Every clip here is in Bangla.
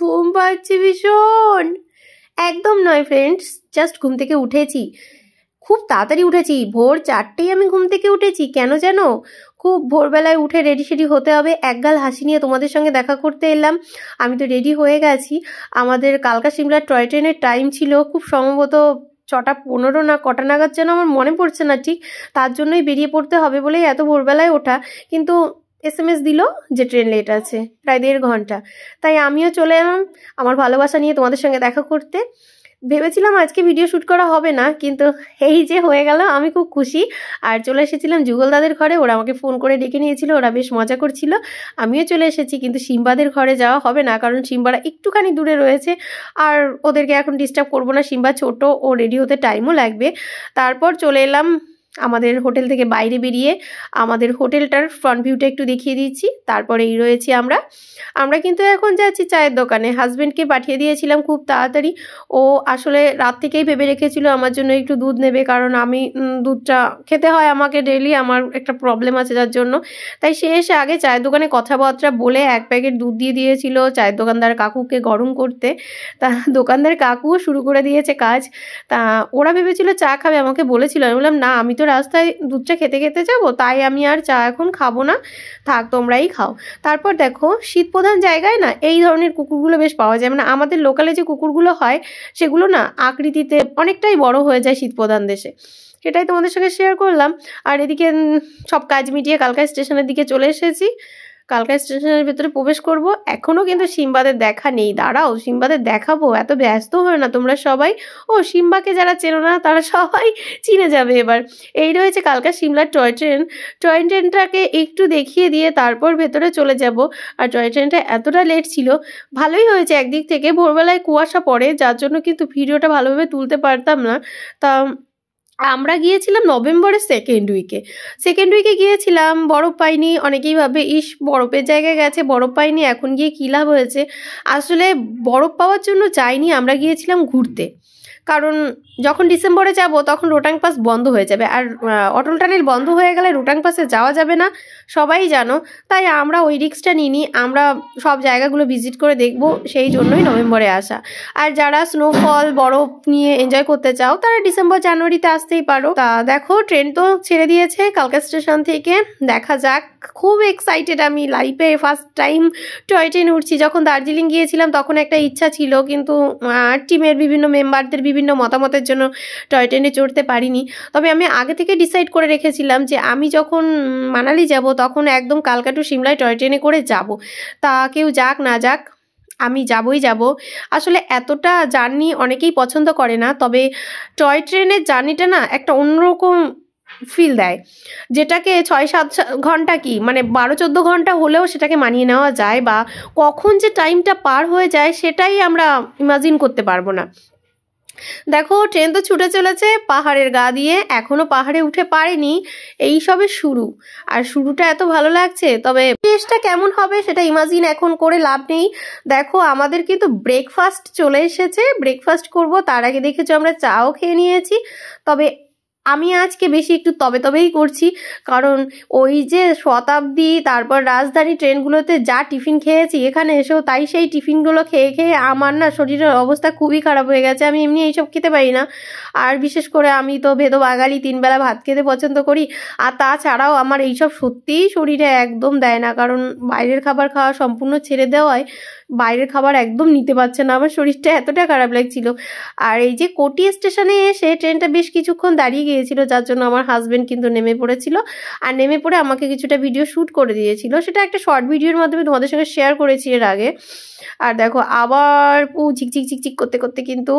ঘুম পাচ্ছে ভীষণ। একদম নয় ফ্রেন্ডস, জাস্ট ঘুম থেকে উঠেছি, খুব তাড়াতাড়ি উঠেছি, ভোর 4টেই আমি ঘুম থেকে উঠেছি। কেন জানো? খুব ভোরবেলায় উঠে রেডি সেডি হতে হবে, একগাল হাসি নিয়ে তোমাদের সঙ্গে দেখা করতে এলাম। আমি তো রেডি হয়ে গেছি। আমাদের কালকা সিমলার টয় ট্রেনের টাইম ছিল খুব সম্ভবত 6:15 না কটা নাগাদ যেন, আমার মনে পড়ছে না ঠিক। তার জন্যই বেরিয়ে পড়তে হবে বলেই এত ভোরবেলায় ওঠা। কিন্তু SMS দিল যে ট্রেন লেট আছে প্রায় 1.5 ঘন্টা। তাই আমিও চলে এলাম আমার ভালোবাসা নিয়ে তোমাদের সঙ্গে দেখা করতে। ভেবেছিলাম আজকে ভিডিও শ্যুট করা হবে না, কিন্তু এই যে হয়ে গেল, আমি খুব খুশি। আর চলে এসেছিলাম যুগল দাদের ঘরে, ওরা আমাকে ফোন করে ডেকে নিয়েছিল, ওরা বেশ মজা করছিল। আমিও চলে এসেছি, কিন্তু সিম্বাদের ঘরে যাওয়া হবে না, কারণ সিম্বারা একটুখানি দূরে রয়েছে। আর ওদেরকে এখন ডিস্টার্ব করবো না, সিম্বা ছোট, ও রেডি হতে টাইমও লাগবে। তারপর চলে এলাম আমাদের হোটেল থেকে বাইরে বেরিয়ে। আমাদের হোটেলটার ফ্রন্ট ভিউটা একটু দেখিয়ে দিচ্ছি। তারপরে এই রয়েছি আমরা কিন্তু এখন যাচ্ছি চায়ের দোকানে। হাজব্যান্ডকে পাঠিয়ে দিয়েছিলাম খুব তাড়াতাড়ি। ও আসলে রাত থেকেই ভেবে রেখেছিল আমার জন্য একটু দুধ নেবে, কারণ আমি দুধটা খেতে হয় আমাকে ডেইলি, আমার একটা প্রবলেম আছে যার জন্য। তাই সে এসে আগে চায়ের দোকানে কথাবার্তা বলে 1 প্যাকেট দুধ দিয়ে দিয়েছিল চায়ের দোকানদার কাকুকে গরম করতে। তা দোকানদার কাকুও শুরু করে দিয়েছে কাজ। তা ওরা ভেবেছিল চা খাবে, আমাকে বলেছিল। আমি বললাম না, আমি তো রাস্তায় দুধটা খেতে খেতে যাবো, তাই আমি আর চা এখন খাবো না, থাক তোমরাই খাও। তারপর দেখো, শীত প্রধান জায়গায় না এই ধরনের কুকুরগুলো বেশ পাওয়া যায়। মানে আমাদের লোকালে যে কুকুরগুলো হয় সেগুলো না আকৃতিতে অনেকটাই বড় হয়ে যায় শীত প্রধান দেশে, সেটাই তোমাদের সঙ্গে শেয়ার করলাম। আর এদিকে সব কাজ মিটিয়ে কালকা স্টেশনের দিকে চলে এসেছি। কালকা স্টেশনের ভেতরে প্রবেশ করব। এখনও কিন্তু সিম্বাদের দেখা নেই। দাঁড়াও, সিম্বাদের দেখাবো, এত ব্যস্ত হয় না তোমরা সবাই। ও সিম্বাকে যারা চেনো না তারা সবাই চিনে যাবে এবার। এই রয়েছে কালকা সিমলার টয় ট্রেনটাকে একটু দেখিয়ে দিয়ে তারপর ভেতরে চলে যাব। আর টয় ট্রেনটা এতটা লেট ছিল, ভালোই হয়েছে একদিক থেকে, ভোরবেলায় কুয়াশা পড়ে যার জন্য কিন্তু ভিডিওটা ভালোভাবে তুলতে পারতাম না। তা আমরা গিয়েছিলাম নভেম্বরের সেকেন্ড উইকে গিয়েছিলাম, বরফ পাইনি। অনেকেই ভাবে ইস বরফের জায়গায় গেছে বরফ পাইনি, এখন গিয়ে কী লাভ হয়েছে। আসলে বরফ পাওয়ার জন্য যাইনি, আমরা গিয়েছিলাম ঘুরতে। কারণ যখন ডিসেম্বরে যাব তখন রোটাং পাস বন্ধ হয়ে যাবে, আর অটল টানেল বন্ধ হয়ে গেলে রোটাং পাসে যাওয়া যাবে না, সবাই জানো। তাই আমরা ওই রিস্কটা নিইনি, আমরা সব জায়গাগুলো ভিজিট করে দেখব, সেই জন্যই নভেম্বরে আসা। আর যারা স্নোফল বরফ নিয়ে এনজয় করতে চাও তারা ডিসেম্বর জানুয়ারিতে আসতেই পারো। তা দেখো, ট্রেন তো ছেড়ে দিয়েছে কালকা স্টেশন থেকে, দেখা যাক। খুব এক্সাইটেড আমি, লাইফে ফার্স্ট টাইম টয় ট্রেন উঠছি। যখন দার্জিলিং গিয়েছিলাম তখন একটা ইচ্ছা ছিল, কিন্তু টিমের বিভিন্ন মেম্বারদের বিভিন্ন মতামতের জন্য টয় ট্রেনে চড়তে পারিনি। তবে আমি আগে থেকে ডিসাইড করে রেখেছিলাম যে আমি যখন মানালি যাব তখন একদম কালকা টু সিমলায় টয় ট্রেনে করে যাব। তা কেউ যাক না যাক, আমি যাবই যাব। আসলে এতটা জার্নি অনেকেই পছন্দ করে না, তবে টয় ট্রেনের জার্নিটা না একটা অন্যরকম ফিল দেয়, যেটাকে 6-7 ঘন্টা কি মানে 12-14 ঘন্টা হলেও সেটাকে মানিয়ে নেওয়া যায়, বা কখন যে টাইমটা পার হয়ে যায় সেটাই আমরা ইমাজিন করতে পারবো না। দেখো, ট্রেন তো ছুটে চলেছে পাহাড়ের গা দিয়ে, এখনো পাহাড়ে উঠে পারেনি, এই সবে শুরু। আর শুরুটা এত ভালো লাগছে, তবে শেষটা কেমন হবে সেটা ইমাজিন এখন করে লাভ নেই। দেখো, আমাদের কিন্তু ব্রেকফাস্ট চলে এসেছে, ব্রেকফাস্ট করব। তার আগে দেখেছো আমরা চাও খেয়ে নিয়েছি। তবে আমি আজকে বেশি একটু তবেই করছি, কারণ ওই যে শতাব্দী তারপর রাজধানী ট্রেনগুলোতে যা টিফিন খেয়েছি, এখানে এসেও তাই সেই টিফিনগুলো খেয়ে আমার না শরীরের অবস্থা খুবই খারাপ হয়ে গেছে। আমি এমনি এইসব খেতে পারি না, আর বিশেষ করে আমি তো ভেদো বাঙালি, 3 বেলা ভাত খেতে পছন্দ করি। আর তাছাড়াও আমার এইসব সত্যিই শরীরে একদম দেয় না, কারণ বাইরের খাবার খাওয়া সম্পূর্ণ ছেড়ে দেওয়ায় বাইরের খাবার একদম নিতে পারছে না, আমার শরীরটা এতটা খারাপ লাগছিল। আর এই যে কোটি স্টেশনে এসে ট্রেনটা বেশ কিছুক্ষণ দাঁড়িয়ে গিয়েছিল, যার জন্য আমার হাজব্যান্ড কিন্তু নেমে পড়েছিল, আর নেমে পড়ে আমাকে কিছুটা ভিডিও শ্যুট করে দিয়েছিল। সেটা একটা শর্ট ভিডিওর মাধ্যমে তোমাদের সঙ্গে শেয়ার করেছি এর আগে। আর দেখো, আবার ঝিকঝিক করতে করতে কিন্তু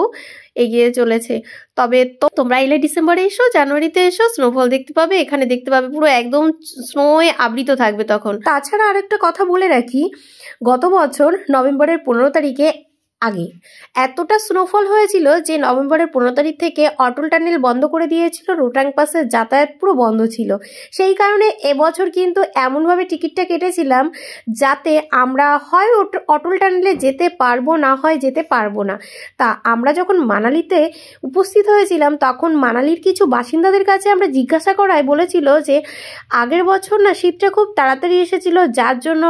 এগিয়ে চলেছে। তবে তো তোমরা এলে ডিসেম্বরে এসো, জানুয়ারিতে এসো, স্নোফল দেখতে পাবে, এখানে দেখতে পাবে পুরো একদম স্নোয়ে আবৃত থাকবে তখন। তাছাড়া আরেকটা কথা বলে রাখি, গত বছর নভেম্বরের 15 তারিখে আগে এতটা স্নোফল হয়েছিল যে নভেম্বরের 15 তারিখ থেকে অটল টানেল বন্ধ করে দিয়েছিল, রোটাং পাসের যাতায়াত পুরো বন্ধ ছিল। সেই কারণে এবছর কিন্তু এমনভাবে টিকিটটা কেটেছিলাম যাতে আমরা হয় অটল টানেলে যেতে পারবো, না হয় যেতে পারবো না। তা আমরা যখন মানালিতে উপস্থিত হয়েছিলাম তখন মানালির কিছু বাসিন্দাদের কাছে আমরা জিজ্ঞাসা করায় বলেছিল যে আগের বছর না শীতটা খুব তাড়াতাড়ি এসেছিল, যার জন্য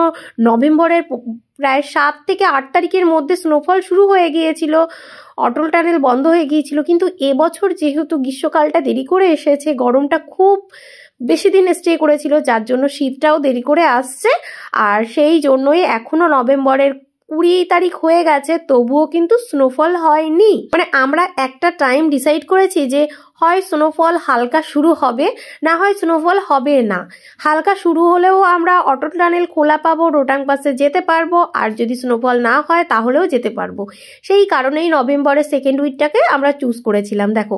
নভেম্বরের প্রায় 7 থেকে 8 তারিখের মধ্যে স্নোফল শুরু হয়ে গিয়েছিল, অটল টানেল বন্ধ হয়ে গিয়েছিল। কিন্তু এবছর যেহেতু গ্রীষ্মকালটা দেরি করে এসেছে, গরমটা খুব বেশি দিন স্টে করেছিল, যার জন্য শীতটাও দেরি করে আসছে। আর সেই জন্যই এখনো নভেম্বরের 20 তারিখ হয়ে গেছে, তবুও কিন্তু স্নোফল হয়নি। মানে আমরা একটা টাইম ডিসাইড করেছি যে হয় স্নোফল হালকা শুরু হবে, না হয় স্নোফল হবে না। হালকা শুরু হলেও আমরা অটল টানেল খোলা পাবো, রোটাং পাসে যেতে পারবো, আর যদি স্নোফল না হয় তাহলেও যেতে পারবো। সেই কারণেই নভেম্বরের সেকেন্ড উইকটাকে আমরা চুজ করেছিলাম। দেখো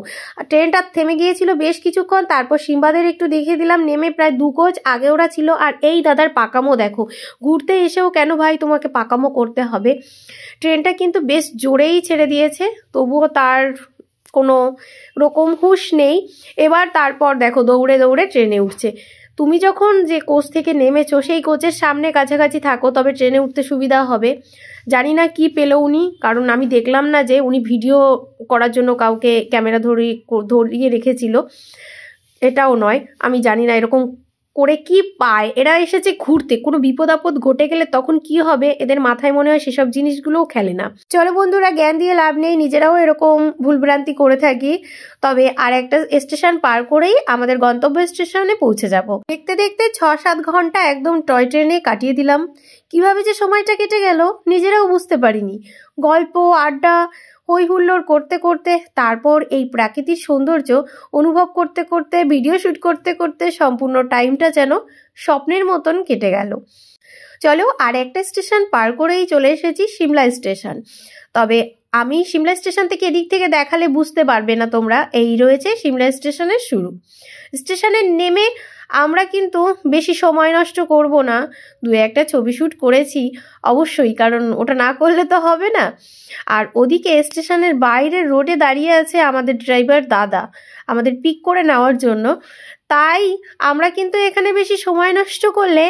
ট্রেনটা থেমে গিয়েছিল বেশ কিছুক্ষণ, তারপর সিম্বাদের একটু দেখিয়ে দিলাম, নেমে প্রায় 2 কোচ আগে ওরা ছিল। আর এই দাদার পাকামো দেখো, ঘুরতে এসেও কেন ভাই তোমাকে পাকামো করতে হবে। ট্রেনটা কিন্তু বেশ জোরেই ছেড়ে দিয়েছে, তবুও তার কোনো রকম হুঁশ নেই। এবার তারপর দেখো দৌড়ে দৌড়ে ট্রেনে উঠছে। তুমি যখন যে কোচ থেকে নেমেছো সেই কোচের সামনে কাছাকাছি থাকো, তবে ট্রেনে উঠতে সুবিধা হবে। জানি না কি পেলো উনি, কারণ আমি দেখলাম না যে উনি ভিডিও করার জন্য কাউকে ক্যামেরা ধরিয়ে রেখেছিল, এটাও নয়। আমি জানি না এরকম করে কি পায়। এরা এসেছে ঘুরতে, কোনো বিপদ আপদ ঘটে গেলে তখন কি হবে, এদের মাথায় মনে হয় সেসব জিনিসগুলোও খেলে না। চলো বন্ধুরা, জ্ঞান দিয়ে লাভ নেই, নিজেরাও এরকম ভুলভ্রান্তি করে থাকি। তবে আর একটা স্টেশন পার করেই আমাদের গন্তব্য স্টেশনে পৌঁছে যাব। দেখতে দেখতে 6-7 ঘন্টা একদম টয় ট্রেনে কাটিয়ে দিলাম। কিভাবে যে সময়টা কেটে গেল নিজেরাও বুঝতে পারিনি। গল্প আড্ডা হই হুল্লোড় করতে করতে, তারপর এই প্রাকৃতিক সৌন্দর্য অনুভব করতে করতে, ভিডিও শুট করতে করতে সম্পূর্ণ টাইমটা যেন স্বপ্নের মতন কেটে গেল। চলো আর একটা স্টেশন পার করেই চলে এসেছি সিমলা স্টেশন। তবে আমি সিমলা স্টেশন থেকে এদিক থেকে দেখালে বুঝতে পারবে না তোমরা। এই রয়েছে সিমলা স্টেশনের শুরু। স্টেশনে নেমে আমরা কিন্তু বেশি সময় নষ্ট করব না, 2-1টা ছবি শ্যুট করেছি অবশ্যই, কারণ ওটা না করলে তো হবে না। আর ওদিকে স্টেশনের বাইরের রোডে দাঁড়িয়ে আছে আমাদের ড্রাইভার দাদা আমাদের পিক করে নেওয়ার জন্য। তাই আমরা কিন্তু এখানে বেশি সময় নষ্ট করলে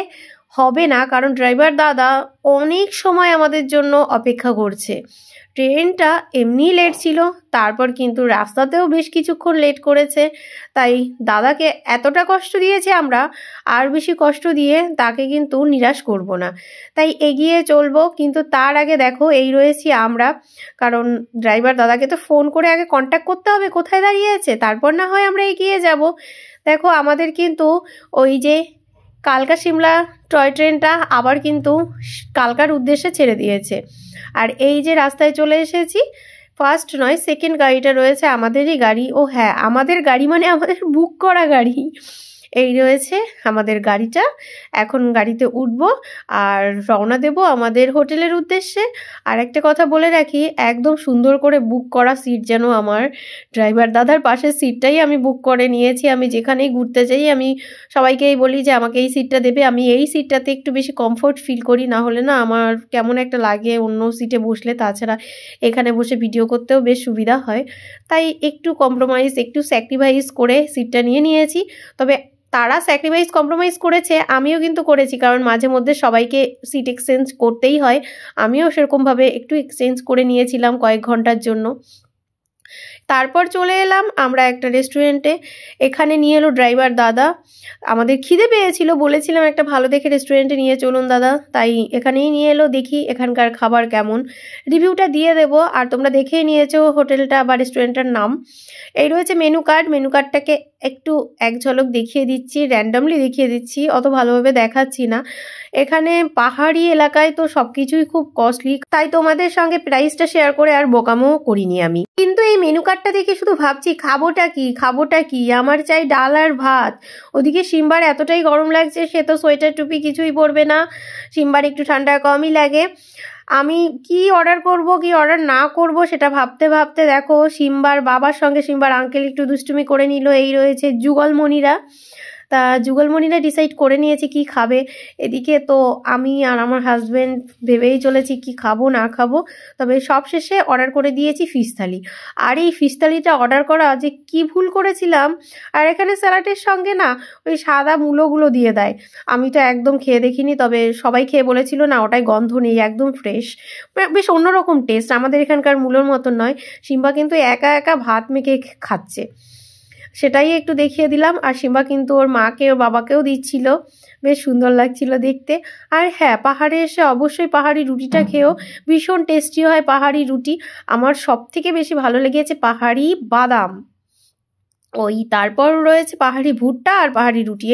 হবে না, কারণ ড্রাইভার দাদা অনেক সময় আমাদের জন্য অপেক্ষা করছে। ট্রেনটা এমনিই লেট ছিল, তারপর কিন্তু রাস্তাতেও বেশ কিছুক্ষণ লেট করেছে। তাই দাদাকে এতটা কষ্ট দিয়েছে আমরা, আর বেশি কষ্ট দিয়ে তাকে কিন্তু নিরাশ করব না। তাই এগিয়ে চলবো, কিন্তু তার আগে দেখো এই রয়েছি আমরা, কারণ ড্রাইভার দাদাকে তো ফোন করে আগে কন্ট্যাক্ট করতে হবে কোথায় দাঁড়িয়ে আছে, তারপর না হয় আমরা এগিয়ে যাব। দেখো আমাদের কিন্তু ওই যে কালকা সিমলা টয় ট্রেনটা আবার কিন্তু কালকার উদ্দেশ্যে ছেড়ে দিয়েছে। আর এই যে রাস্তায় চলে এসেছি, ফার্স্ট নয় সেকেন্ড গাড়িটা রয়েছে আমাদেরই গাড়ি। ও হ্যাঁ, আমাদের গাড়ি মানে আমাদের বুক করা গাড়ি। এই রয়েছে আমাদের গাড়িটা। এখন গাড়িতে উঠব আর রওনা দেব আমাদের হোটেলের উদ্দেশ্যে। আর একটা কথা বলে রাখি, একদম সুন্দর করে বুক করা সিট যেন আমার ড্রাইভার দাদার পাশের সিটটাই আমি বুক করে নিয়েছি। আমি যেখানেই ঘুরতে যাই আমি সবাইকেই বলি যে আমাকে এই সিটটা দেবে। আমি এই সিটটাতে একটু বেশি কমফোর্ট ফিল করি, না হলে না আমার কেমন একটা লাগে অন্য সিটে বসলে। তাছাড়া এখানে বসে ভিডিও করতেও বেশ সুবিধা হয়, তাই একটু কম্প্রোমাইজ একটু স্যাক্রিফাইস করে সিটটা নিয়ে নিয়েছি। তবে তারা স্যাক্রিফাইস কম্প্রোমাইজ করেছে, আমিও কিন্তু করেছি, কারণ মাঝে মধ্যে সবাইকে সিট এক্সচেঞ্জ করতেই হয়। আমিও সেরকমভাবে একটু এক্সচেঞ্জ করে নিয়েছিলাম কয়েক ঘন্টার জন্য। তারপর চলে এলাম আমরা একটা রেস্টুরেন্টে। এখানে নিয়ে এলো ড্রাইভার দাদা। আমাদের খিদে পেয়েছিল, বলেছিলাম একটা ভালো দেখে রেস্টুরেন্টে নিয়ে চলুন দাদা, তাই এখানেই নিয়ে এলো। দেখি এখানকার খাবার কেমন, রিভিউটা দিয়ে দেবো। আর তোমরা দেখেই নিয়েছো হোটেলটা বা রেস্টুরেন্টটার নাম। এই রয়েছে মেনু কার্ড। মেনু কার্ডটাকে একটু এক ঝলক দেখিয়ে দিচ্ছি, র্যান্ডামলি দেখিয়ে দিচ্ছি, অত ভালোভাবে দেখাচ্ছি না। এখানে পাহাড়ি এলাকায় তো সব কিছুই খুব কস্টলি, তাই তোমাদের সঙ্গে প্রাইসটা শেয়ার করে আর বোকামো করিনি আমি। কিন্তু এই মেনু কার্ডটা দেখে শুধু ভাবছি খাবোটা কি। আমার চাই ডাল আর ভাত। ওদিকে সিম্বার এতটাই গরম লাগছে, সে তো সোয়েটার টুপি কিছুই পরবে না। সিম্বার একটু ঠান্ডা কমই লাগে। আমি কি অর্ডার করব কি অর্ডার না করব সেটা ভাবতে ভাবতে দেখো সিম্বার বাবার সঙ্গে সিম্বার আঙ্কেল একটু দুষ্টুমি করে নিল। এই রয়েছে যুগলমণিরা। তা যুগলমণিরা ডিসাইড করে নিয়েছি কি খাবে। এদিকে তো আমি আর আমার হাজব্যান্ড ভেবেই চলেছি কি খাবো না খাবো। তবে সব শেষে অর্ডার করে দিয়েছি ফিশ থালি। আর এই ফিশ থালিটা অর্ডার করা যে কি ভুল করেছিলাম। আর এখানে স্যালাডের সঙ্গে না ওই সাদা মূলোগুলো দিয়ে দেয়। আমি তো একদম খেয়ে দেখিনি, তবে সবাই খেয়ে বলেছিল না ওটাই গন্ধ নেই, একদম ফ্রেশ, বেশ অন্যরকম টেস্ট, আমাদের এখানকার মূলোর মতন নয়। সিম্বা কিন্তু একা একা ভাত মেখে খাচ্ছে। সেটাই একটু দেখিয়ে দিলাম। আর সিম্বা কিন্তু ওর মাকে ও বাবাকেও দিচ্ছিল, বেশ সুন্দর লাগছিল দেখতে। আর হ্যাঁ, পাহাড়ে এসে অবশ্যই পাহাড়ি রুটিটা খেয়েও, ভীষণ টেস্টি হয় পাহাড়ি রুটি। আমার সব থেকে বেশি ভালো লেগেছে পাহাড়ি বাদাম, ওই তারপর রয়েছে পাহাড়ি ভুট্টা আর পাহাড়ি রুটি।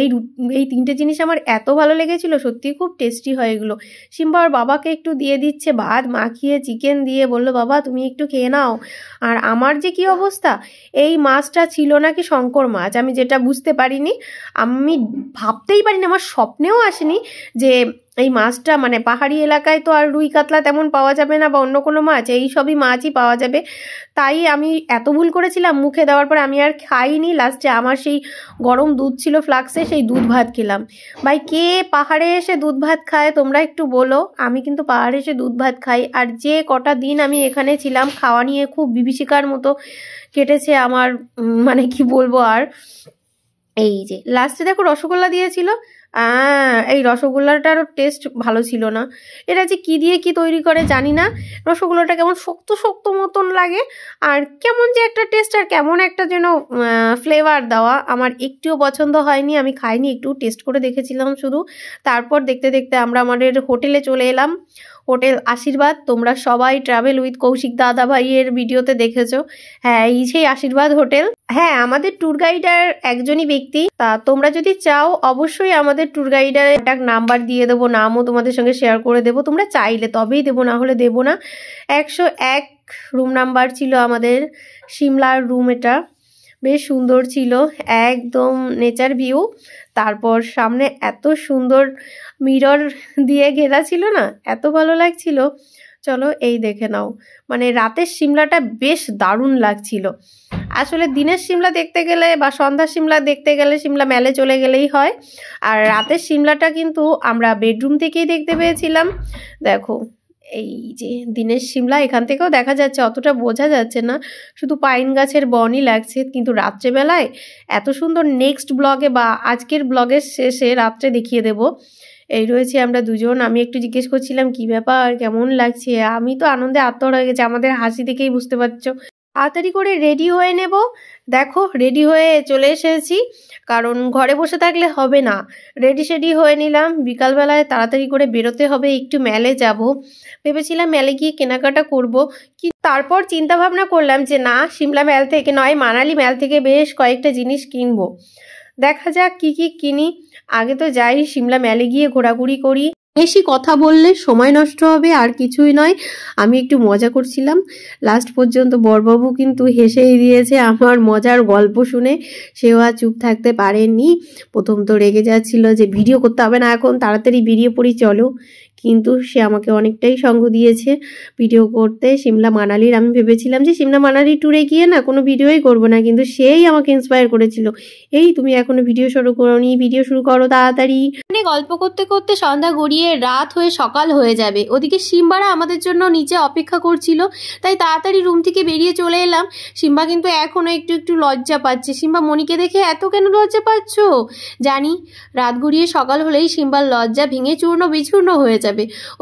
এই তিনটে জিনিস আমার এত ভালো লেগেছিল, সত্যিই খুব টেস্টি হয় এগুলো। সিম্বা ওর বাবাকে একটু দিয়ে দিচ্ছে ভাত মাখিয়ে, চিকেন দিয়ে, বললো বাবা তুমি একটু খেয়ে নাও। আর আমার যে কি অবস্থা, এই মাছটা ছিল নাকি শঙ্কর মাছ, আমি যেটা বুঝতে পারিনি, আমি ভাবতেই পারিনি, আমার স্বপ্নেও আসেনি যে এই মাছটা, মানে পাহাড়ি এলাকায় তো আর রুই কাতলা তেমন পাওয়া যাবে না বা অন্য কোনো মাছ, এই সবই মাছই পাওয়া যাবে। তাই আমি এত ভুল করেছিলাম, মুখে দেওয়ার পর আমি আর খাইনি। লাস্টে আমার সেই গরম দুধ ছিল ফ্লাক্সে, সেই দুধ ভাত খেলাম। ভাই কে পাহাড়ে এসে দুধ ভাত খায় তোমরা একটু বলো। আমি কিন্তু পাহাড়ে এসে দুধ ভাত খাই। আর যে কটা দিন আমি এখানে ছিলাম, খাওয়া নিয়ে খুব বিভীষিকার মতো কেটেছে আমার, মানে কি বলবো আর। এই যে লাস্টে দেখো রসগোল্লা দিয়েছিল, এই রসগোল্লাটারও টেস্ট ভালো ছিল না। এরা যে কি দিয়ে কি তৈরি করে জানি না, রসগোল্লাটা কেমন শক্ত শক্ত মতন লাগে, আর কেমন যে একটা টেস্ট, আর কেমন একটা যেন ফ্লেভার দেওয়া, আমার একটুও পছন্দ হয়নি। আমি খাইনি, একটু টেস্ট করে দেখেছিলাম শুধু। তারপর দেখতে দেখতে আমরা আমাদের হোটেলে চলে এলাম, হোটেল আশীর্বাদ। তোমরা সবাই ট্রাভেল উইথ কৌশিক দাদা ভাইয়ের ভিডিওতে দেখেছো। হ্যাঁ, এই সেই আশীর্বাদ হোটেল। হ্যাঁ, আমাদের ট্যুর গাইডার একজনই ব্যক্তি। তা তোমরা যদি চাও অবশ্যই আমাদের ট্যুর গাইডার একটা নাম্বার দিয়ে দেবো, নামও তোমাদের সঙ্গে শেয়ার করে দেবো, তোমরা চাইলে তবেই দেবো, না হলে দেবো না। 101 রুম নাম্বার ছিল আমাদের, সিমলার রুম। এটা বেশ সুন্দর ছিল, একদম নেচার ভিউ। তারপর সামনে এত সুন্দর মিরর দিয়ে ঘেরা ছিল না, এত ভালো লাগছিল। চলো এই দেখে নাও, মানে রাতের সিমলাটা বেশ দারুণ লাগছিল। আসলে দিনের সিমলা দেখতে গেলে বা সন্ধ্যার সিমলা দেখতে গেলে সিমলা ম্যালে চলে গেলেই হয়, আর রাতের সিমলাটা কিন্তু আমরা বেডরুম থেকেই দেখতে পেয়েছিলাম। দেখো এই যে দিনের সিমলা, এখান থেকেও দেখা যাচ্ছে, অতটা বোঝা যাচ্ছে না, শুধু পাইন গাছের বনই লাগছে, কিন্তু রাত্রেবেলায় এত সুন্দর। নেক্সট ব্লগে বা আজকের ব্লগের শেষে রাত্রে দেখিয়ে দেব। এই রয়েছে আমরা দুজন। আমি একটু জিজ্ঞেস করছিলাম কি ব্যাপার, কেমন লাগছে। আমি তো আনন্দে আত্মহারা হয়ে গেছি, আমাদের হাসি দেখেই বুঝতে পারছো। তাড়াতাড়ি করে রেডি হয়ে নেব। দেখো রেডি হয়ে চলে এসেছি, কারণ ঘরে বসে থাকলে হবে না। রেডি সেডি হয়ে নিলাম, বিকালবেলায় তাড়াতাড়ি করে বেরোতে হবে, একটু ম্যালে যাব। ভেবেছিলাম ম্যালে গিয়ে কেনাকাটা করব, কি তারপর চিন্তা ভাবনা করলাম যে না, সিমলা ম্যাল থেকে নয়, মানালি ম্যাল থেকে বেশ কয়েকটা জিনিস কিনবো। দেখা যাক কি কি কিনি। আগে তো যাই সিমলা ম্যালে গিয়ে ঘোরাঘুরি করি। বেশি কথা বললে সময় নষ্ট হবে, আর কিছুই নয়। আমি একটু মজা করছিলাম, লাস্ট পর্যন্ত বড়বাবু কিন্তু হেসেই দিয়েছে আমার মজার গল্প শুনে। সেও আর চুপ থাকতে পারেনি। প্রথম তো রেগে যাচ্ছিল যে ভিডিও করতে হবে না এখন, তাড়াতাড়ি বেরিয়ে পড়ি চলো, কিন্তু সে আমাকে অনেকটাই সঙ্গ দিয়েছে ভিডিও করতে। সিমলা মানালির আমি ভেবেছিলাম যে সিমলা মানালি ট্যুরে গিয়ে না কোনো ভিডিওই করবো না, কিন্তু সেই আমাকে ইন্সপায়ার করেছিল, এই তুমি এখনো ভিডিও শুরু করোনি, ভিডিও শুরু করো তাড়াতাড়ি। মানে গল্প করতে করতে সন্ধ্যা গড়িয়ে রাত হয়ে সকাল হয়ে যাবে। ওদিকে সিম্বারা আমাদের জন্য নিচে অপেক্ষা করছিল, তাই তাড়াতাড়ি রুম থেকে বেরিয়ে চলে এলাম। সিম্বা কিন্তু এখনো একটু একটু লজ্জা পাচ্ছে। সিম্বা মনিকে দেখে এত কেন লজ্জা পাচ্ছ? জানি রাত গড়িয়ে সকাল হলেই সিম্বার লজ্জা ভেঙে চূর্ণ বিচূর্ণ হয়ে যাবে।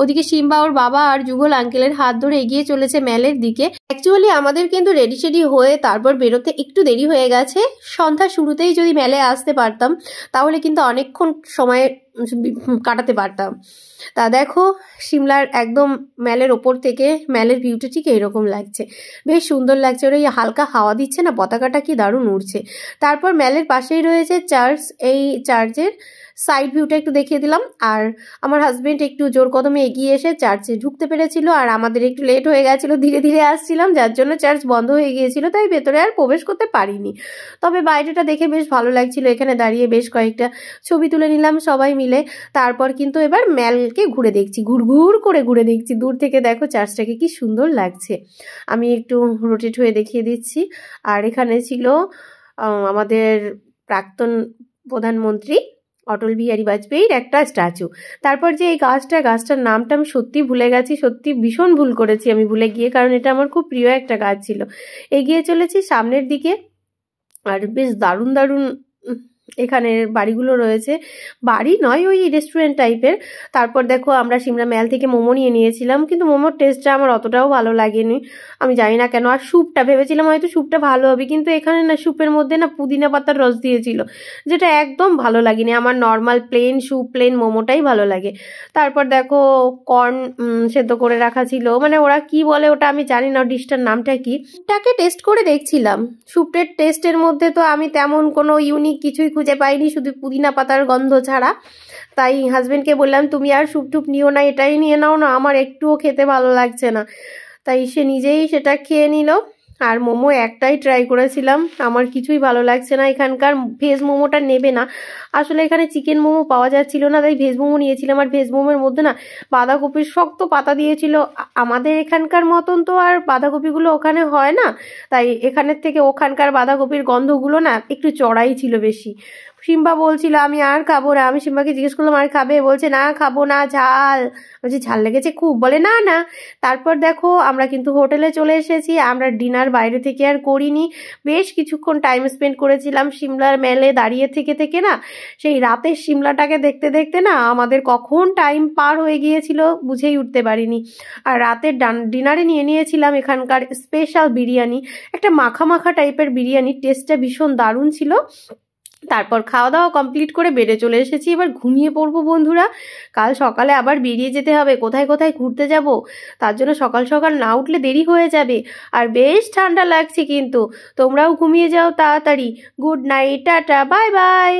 ওদিকে সিম্বা ওর বাবা আর যুগল আঙ্কেলের হাত ধরে এগিয়ে চলেছে ম্যালের দিকে। অ্যাকচুয়ালি আমাদের কিন্তু রেডি সেডি হয়ে তারপর বেরোতে একটু দেরি হয়ে গেছে। সন্ধ্যা শুরুতেই যদি মেলে আসতে পারতাম তাহলে কিন্তু অনেকক্ষণ সময় কাটাতে পারতাম। তা দেখো সিমলার একদম ম্যালের ওপর থেকে ম্যালের ভিউটা ঠিক এইরকম লাগছে, বেশ সুন্দর লাগছে। ওর এই হালকা হাওয়া দিচ্ছে না, পতাকাটা কি দারুণ উড়ছে। তারপর ম্যালের পাশেই রয়েছে চার্চ, এই চার্চের সাইড ভিউটা একটু দেখিয়ে দিলাম। আর আমার হাজবেন্ড একটু জোর কদমে এগিয়ে এসে চার্চে ঢুকতে পেরেছিল, আর আমাদের একটু লেট হয়ে গেছিলো, ধীরে ধীরে আসছিলাম, যার জন্য চার্চ বন্ধ হয়ে গিয়েছিল, তাই ভেতরে আর প্রবেশ করতে পারিনি। তবে বাইরেটা দেখে বেশ ভালো লাগছিল, এখানে দাঁড়িয়ে বেশ কয়েকটা ছবি তুলে নিলাম সবাই মিলে। তারপর কিন্তু এবার ম্যালকে ঘুরে দেখছি, ঘুরঘুর করে ঘুরে দেখছি দূর থেকে। দেখো চার্চটাকে কি সুন্দর লাগছে, আমি একটু রোটেট হয়ে দেখিয়ে দিচ্ছি। আর এখানে ছিল আমাদের প্রাক্তন প্রধানমন্ত্রী অটল বিহারী বাজপেয়ীর একটা স্ট্যাচু। তারপর যে এই গাছটার নামটা আমি সত্যি ভুলে গেছি, সত্যি ভীষণ ভুল করেছি আমি ভুলে গিয়ে, কারণ এটা আমার খুব প্রিয় একটা গাছ ছিল। এগিয়ে চলেছি সামনের দিকে, আর বেশ দারুণ দারুণ এখানের বাড়িগুলো রয়েছে, বাড়ি নয় ওই রেস্টুরেন্ট টাইপের। তারপর দেখো আমরা সিমলা ম্যাল থেকে মোমো নিয়েছিলাম, কিন্তু মোমোর টেস্টটা আমার অতটাও ভালো লাগেনি, আমি জানি না কেন। আর স্যুপটা ভেবেছিলাম হয়তো স্যুপটা ভালো হবে, কিন্তু এখানে না স্যুপের মধ্যে না পুদিনা পাতার রস দিয়েছিল, যেটা একদম ভালো লাগেনি। আমার নর্মাল প্লেন স্যুপ প্লেন মোমোটাই ভালো লাগে। তারপর দেখো কর্ন সেদ্ধ করে রাখা ছিল, মানে ওরা কি বলে ওটা আমি জানি না, ডিশটার নামটা কি, তাকে টেস্ট করে দেখছিলাম। স্যুপের টেস্টের মধ্যে তো আমি তেমন কোনো ইউনিক কিছুই খুঁজে পাইনি, শুধু পুদিনা পাতার গন্ধ ছাড়া। তাই হাজবেন্ডকে বললাম তুমি আর স্যুপ টুপ নিও না, এটাই নিয়ে নাও না, আমার একটুও খেতে ভালো লাগছে না। তাই সে নিজেই সেটা খেয়ে নিল। আর মোমো একটাই ট্রাই করেছিলাম, আমার কিছুই ভালো লাগছে না। এখানকার ভেজ মোমোটা নেবে না, আসলে এখানে চিকেন মোমো পাওয়া যাচ্ছিল না, তাই ভেজ মোমো নিয়েছিলাম। আর ভেজ মোমোর মধ্যে না বাঁধাকপির শক্ত পাতা দিয়েছিল, আমাদের এখানকার মতন তো আর বাঁধাকপিগুলো ওখানে হয় না, তাই এখানের থেকে ওখানকার বাঁধাকপির গন্ধগুলো না একটু চড়াই ছিল বেশি। সিম্বা বলছিল আমি আর খাবো না, আমি সিম্বাকে জিজ্ঞেস করলাম আর খাবে, বলছে না খাবো না, ঝাল। বলছি ঝাল লেগেছে খুব, বলে না না। তারপর দেখো আমরা কিন্তু হোটেলে চলে এসেছি, আমরা ডিনার বাইরে থেকে আর করিনি, বেশ কিছুক্ষণ টাইম স্পেন্ড করেছিলাম সিমলার মেলে দাঁড়িয়ে থেকে থেকে না, সেই রাতের সিমলাটাকে দেখতে দেখতে না আমাদের কখন টাইম পার হয়ে গিয়েছিল বুঝেই উঠতে পারিনি। আর রাতের ডিনারে নিয়েছিলাম এখানকার স্পেশাল বিরিয়ানি, একটা মাখা মাখা টাইপের বিরিয়ানি, টেস্টটা ভীষণ দারুণ ছিল। তারপর খাওয়া দাওয়া কমপ্লিট করে বেডে চলে এসেছি, এবার ঘুমিয়ে পড়বো বন্ধুরা, কাল সকালে আবার বেরিয়ে যেতে হবে, কোথায় কোথায় ঘুরতে যাব, তার জন্য সকাল সকাল না উঠলে দেরি হয়ে যাবে। আর বেশ ঠান্ডা লাগছে, কিন্তু তোমরাও ঘুমিয়ে যাও তাড়াতাড়ি। Good night, tata, bye bye.